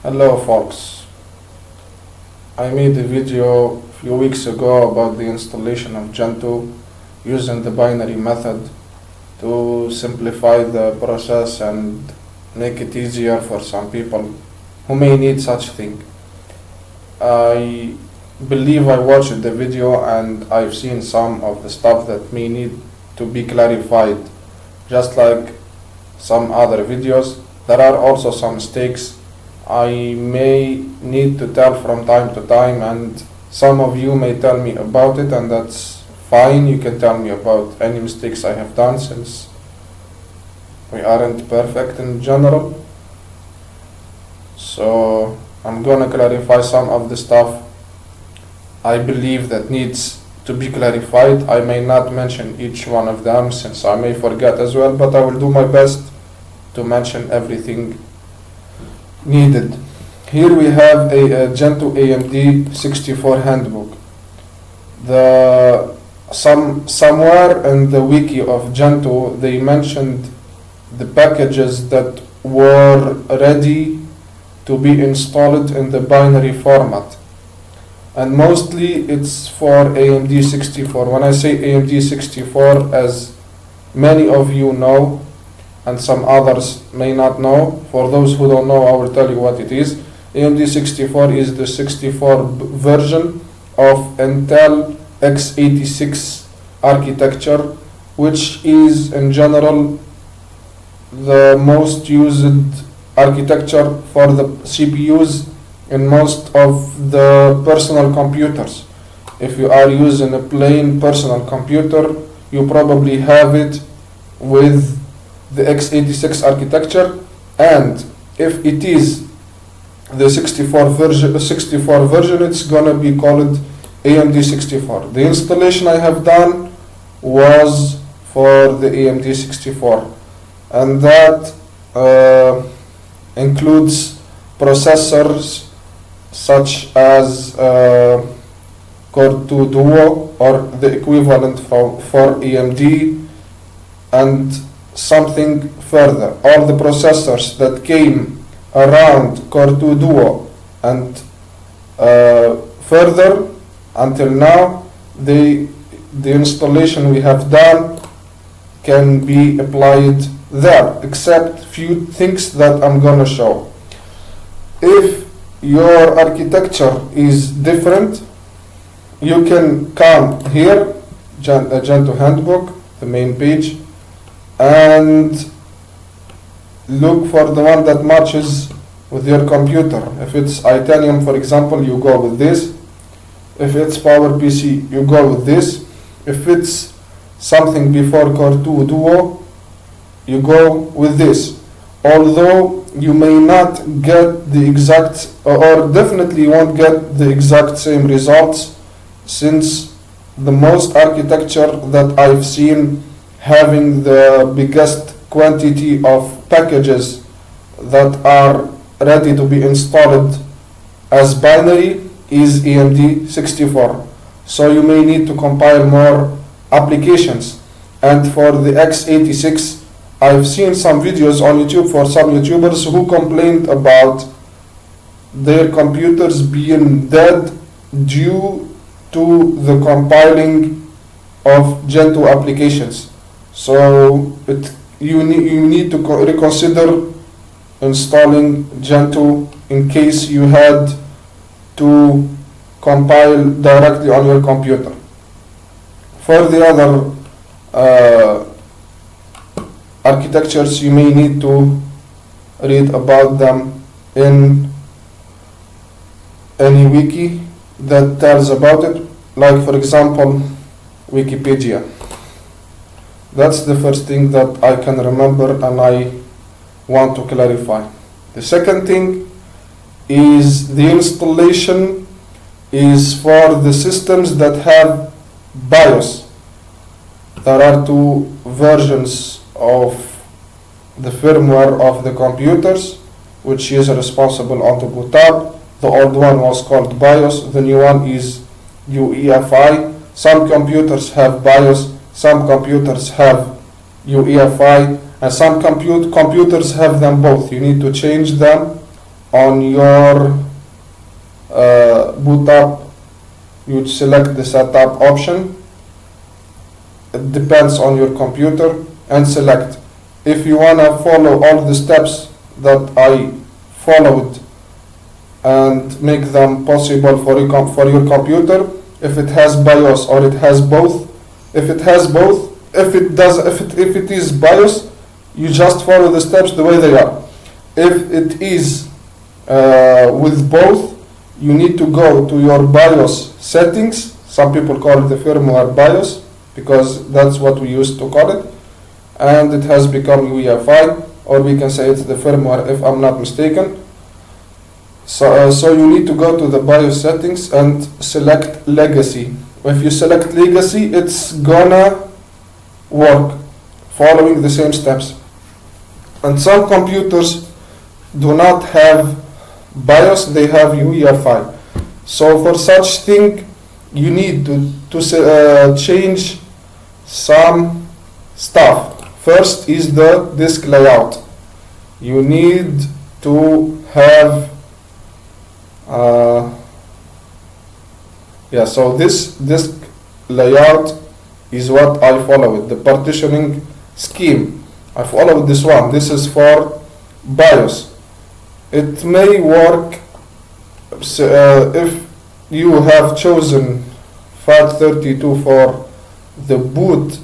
Hello folks, I made a video a few weeks ago about the installation of Gentoo using the binary method to simplify the process and make it easier for some people who may need such thing. I believe I watched the video and I've seen some of the stuff that may need to be clarified. Just like some other videos, there are also some mistakes I may need to tell from time to time, and some of you may tell me about it, and that's fine. You can tell me about any mistakes I have done, since we aren't perfect in general. So I'm gonna clarify some of the stuff I believe that needs to be clarified. I may not mention each one of them, since I may forget as well, but I will do my best to mention everything needed. Here we have a Gentoo AMD 64 handbook. Somewhere in the wiki of Gentoo they mentioned the packages that were ready to be installed in the binary format, and mostly it's for AMD 64. When I say AMD 64, as many of you know and some others may not know, for those who don't know, I will tell you what it is. AMD 64 is the 64 version of Intel x86 architecture, which is in general the most used architecture for the CPUs in most of the personal computers. If you are using a plain personal computer, you probably have it with the x86 architecture, and if it is the 64 version, it's gonna be called AMD 64. The installation I have done was for the AMD 64, and that includes processors such as Core 2 Duo, or the equivalent for AMD, and something further. All the processors that came around Core 2 Duo and further until now, the installation we have done can be applied there, except few things that I'm gonna show. If your architecture is different, you can come here, Gentoo handbook, the main page, and look for the one that matches with your computer. If it's Itanium, for example, you go with this. If it's PowerPC, you go with this. If it's something before Core 2 Duo, you go with this. Although you may not get the exact, or definitely won't get the exact same results, since the most architecture that I've seen having the biggest quantity of packages that are ready to be installed as binary is AMD 64. So you may need to compile more applications. And for the x86, I've seen some videos on YouTube for some YouTubers who complained about their computers being dead due to the compiling of Gentoo applications. So you need to reconsider installing Gentoo in case you had to compile directly on your computer. For the other architectures, you may need to read about them in any wiki that tells about it, like for example Wikipedia. That's the first thing that I can remember and I want to clarify. The second thing is the installation is for the systems that have BIOS. There are two versions of the firmware of the computers, which is responsible on the boot up. The old one was called BIOS, the new one is UEFI. Some computers have BIOS, some computers have UEFI, and some computers have them both. You need to change them on your boot up, you select the setup option. It depends on your computer, and select. If you want to follow all the steps that I followed and make them possible for your computer, if it has BIOS or it has both. If it has both, if it is BIOS, you just follow the steps the way they are. If it is with both, you need to go to your BIOS settings. Some people call it the firmware BIOS because that's what we used to call it, and it has become UEFI, or we can say it's the firmware if I'm not mistaken. So you need to go to the BIOS settings and select legacy. If you select legacy, it's gonna work following the same steps. And some computers do not have BIOS, they have UEFI. So for such thing, you need to change some stuff. First is the disk layout. You need to have so this disk layout is what I followed, the partitioning scheme. I followed this one. This is for BIOS. It may work if you have chosen FAT32 for the boot.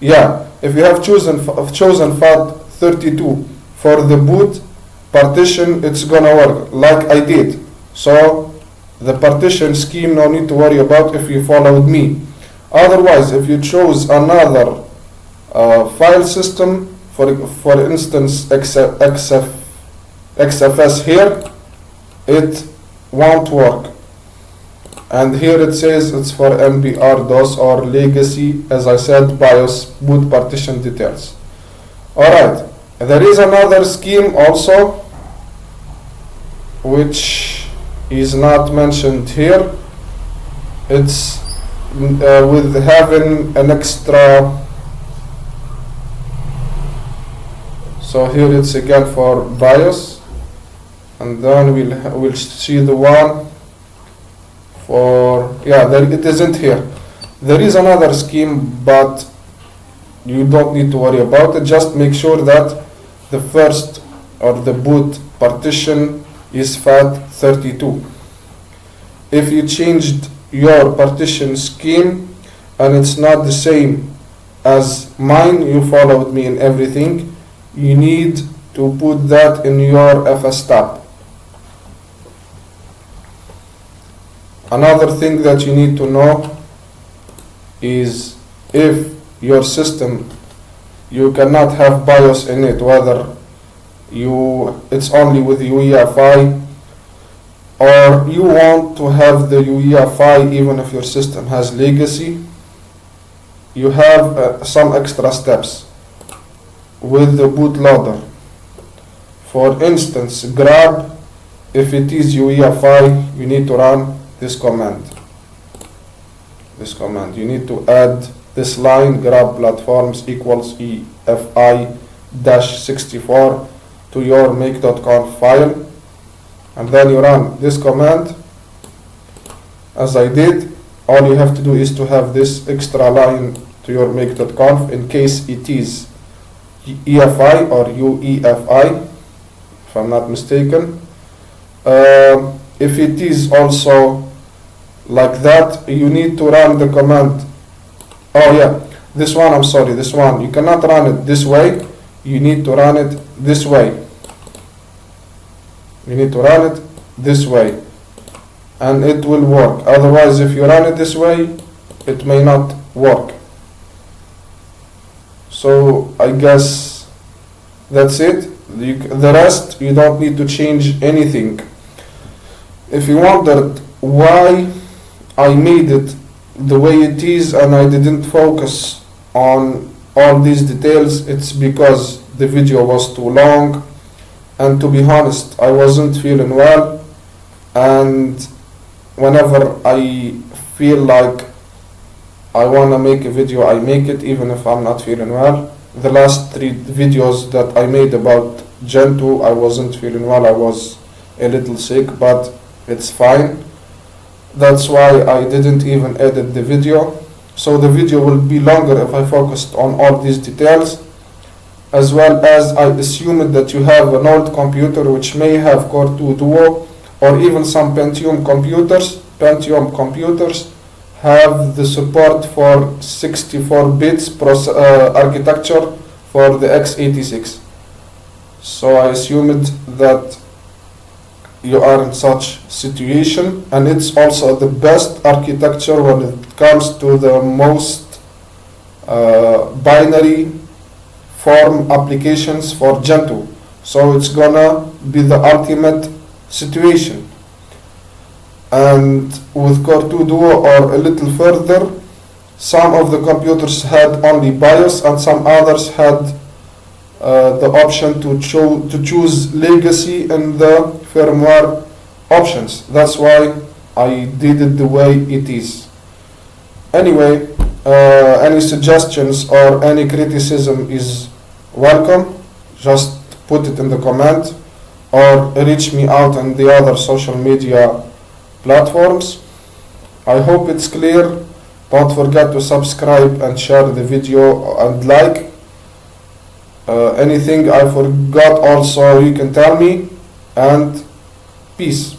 If you have chosen FAT32 for the boot partition, it's gonna work like I did. So the partition scheme, no need to worry about if you followed me. Otherwise, if you chose another file system, for instance XFS here, it won't work. And here it says it's for MBR DOS or legacy, as I said, BIOS boot partition details. Alright, there is another scheme also which is not mentioned here. It's with having an extra. So here it's again for BIOS, and then we'll see the one for it isn't here. There is another scheme, but you don't need to worry about it. Just make sure that the first or the boot partition is FAT32. If you changed your partition scheme and it's not the same as mine, you followed me in everything, you need to put that in your FS tab. Another thing that you need to know is if your system, you cannot have BIOS in it, whether it's only with UEFI, or you want to have the UEFI even if your system has legacy, you have some extra steps with the bootloader. For instance, grab, if it is UEFI, you need to run this command. You need to add this line, grab platforms equals EFI -64 to your make.conf file, and then you run this command as I did. All you have to do is to have this extra line to your make.conf in case it is EFI or UEFI, if I'm not mistaken. If it is also like that, you need to run the command. This one, you cannot run it this way, you need to run it this way. And it will work. Otherwise, if you run it this way, it may not work. So I guess that's it. The rest, you don't need to change anything. If you wondered why I made it the way it is and I didn't focus on all these details, it's because the video was too long, and to be honest, I wasn't feeling well, and whenever I feel like I want to make a video, I make it even if I'm not feeling well. The last 3 videos that I made about Gentoo, I wasn't feeling well, I was a little sick, but it's fine. That's why I didn't even edit the video. So the video will be longer if I focused on all these details, as well as I assumed that you have an old computer which may have Core 2 Duo, or even some Pentium computers. Pentium computers have the support for 64 bits architecture for the x86. So I assumed that you are in such situation, and it's also the best architecture when it comes to the most binary form applications for Gentoo. So it's gonna be the ultimate situation. And with Core 2 Duo or a little further, some of the computers had only BIOS and some others had the option to choose legacy in the firmware options. That's why I did it the way it is. Anyway, any suggestions or any criticism is welcome. Just put it in the comment or reach me out on the other social media platforms. I hope it's clear. Don't forget to subscribe and share the video and like. Anything I forgot also you can tell me, and peace.